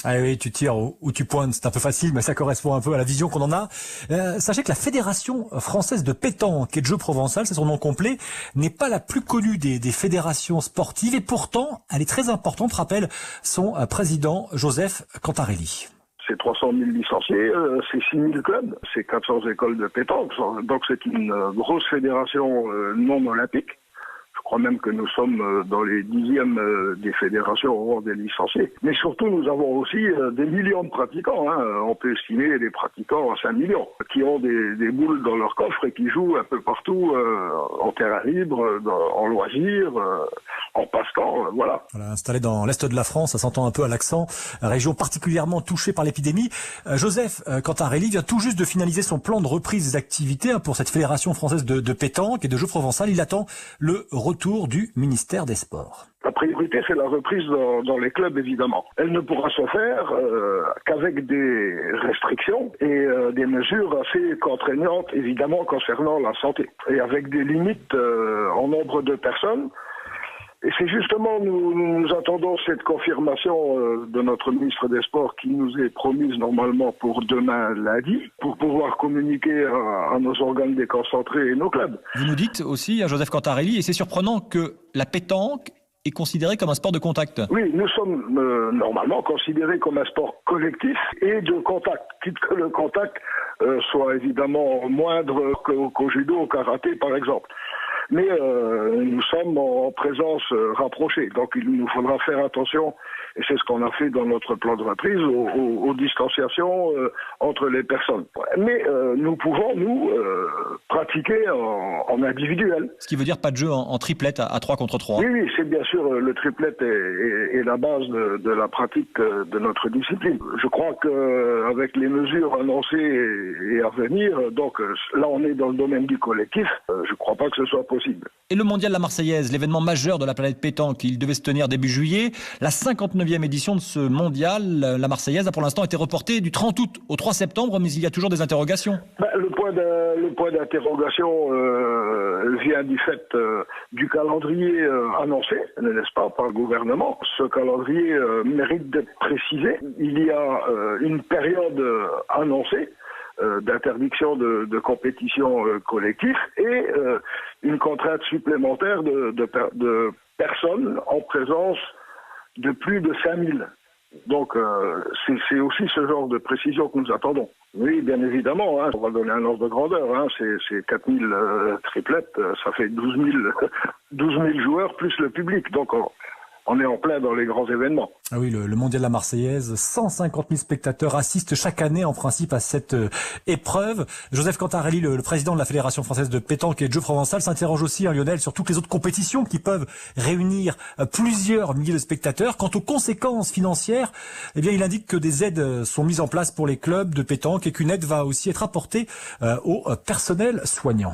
Ah oui, tu tires où tu pointes, c'est un peu facile, mais ça correspond un peu à la vision qu'on en a. Sachez que la Fédération française de pétanque et de jeux provençal, c'est son nom complet, n'est pas la plus connue des fédérations sportives, et pourtant, elle est très importante, rappelle son président Joseph Cantarelli. C'est 300 000 licenciés, c'est 6 000 clubs, c'est 400 écoles de pétanque, donc c'est une grosse fédération non olympique. Je crois même que nous sommes dans les 10e des fédérations au rang des licenciés. Mais surtout, nous avons aussi des millions de pratiquants. On peut estimer des pratiquants à 5 millions, qui ont des boules dans leur coffre et qui jouent un peu partout, en terrain libre, en loisirs, en passe-temps, voilà. Installé dans l'est de la France, ça s'entend un peu à l'accent, région particulièrement touchée par l'épidémie. Joseph Cantarelli vient tout juste de finaliser son plan de reprise des activités pour cette fédération française de pétanque et de jeux provençal. Il attend le retour du ministère des Sports. La priorité, c'est la reprise dans les clubs, évidemment. Elle ne pourra se faire qu'avec des restrictions et des mesures assez contraignantes, évidemment, concernant la santé. Et avec des limites en nombre de personnes. Et c'est justement, nous attendons cette confirmation de notre ministre des Sports qui nous est promise normalement pour demain lundi, pour pouvoir communiquer à nos organes déconcentrés et nos clubs. Vous nous dites aussi, à Joseph Cantarelli, et c'est surprenant que la pétanque est considérée comme un sport de contact. Oui, nous sommes normalement considérés comme un sport collectif et de contact, quitte que le contact soit évidemment moindre qu'au judo, au karaté par exemple. Mais nous sommes en présence rapprochée, donc il nous faudra faire attention, et c'est ce qu'on a fait dans notre plan de reprise, aux distanciations entre les personnes. Mais nous pouvons, pratiquer en individuel. Ce qui veut dire pas de jeu en triplette à 3 contre 3. Oui, c'est bien sûr, le triplette est la base de la pratique de notre discipline. Je crois qu'avec les mesures annoncées et à venir, donc là on est dans le domaine du collectif, je crois pas que ce soit possible. Et le mondial La Marseillaise, l'événement majeur de la planète pétanque, il devait se tenir début juillet. La 59e édition de ce mondial, La Marseillaise, a pour l'instant été reportée du 30 août au 3 septembre, mais il y a toujours des interrogations. Le point d'interrogation vient du fait du calendrier annoncé, n'est-ce pas, par le gouvernement. Ce calendrier mérite d'être précisé. Il y a une période annoncée d'interdiction de compétition collective et une contrainte supplémentaire de personnes en présence de plus de 5000. Donc c'est aussi ce genre de précision que nous attendons. Oui, bien évidemment, on va donner un ordre de grandeur. C'est 4000 triplettes, ça fait 12 000 joueurs plus le public. Donc on est en plein dans les grands événements. Ah oui, le mondial La Marseillaise, 150 000 spectateurs assistent chaque année en principe à cette épreuve. Joseph Cantarelli, le président de la Fédération française de pétanque et de jeux provençal, s'interroge aussi, Lionel, sur toutes les autres compétitions qui peuvent réunir plusieurs milliers de spectateurs. Quant aux conséquences financières, eh bien, il indique que des aides sont mises en place pour les clubs de pétanque et qu'une aide va aussi être apportée au personnel soignant.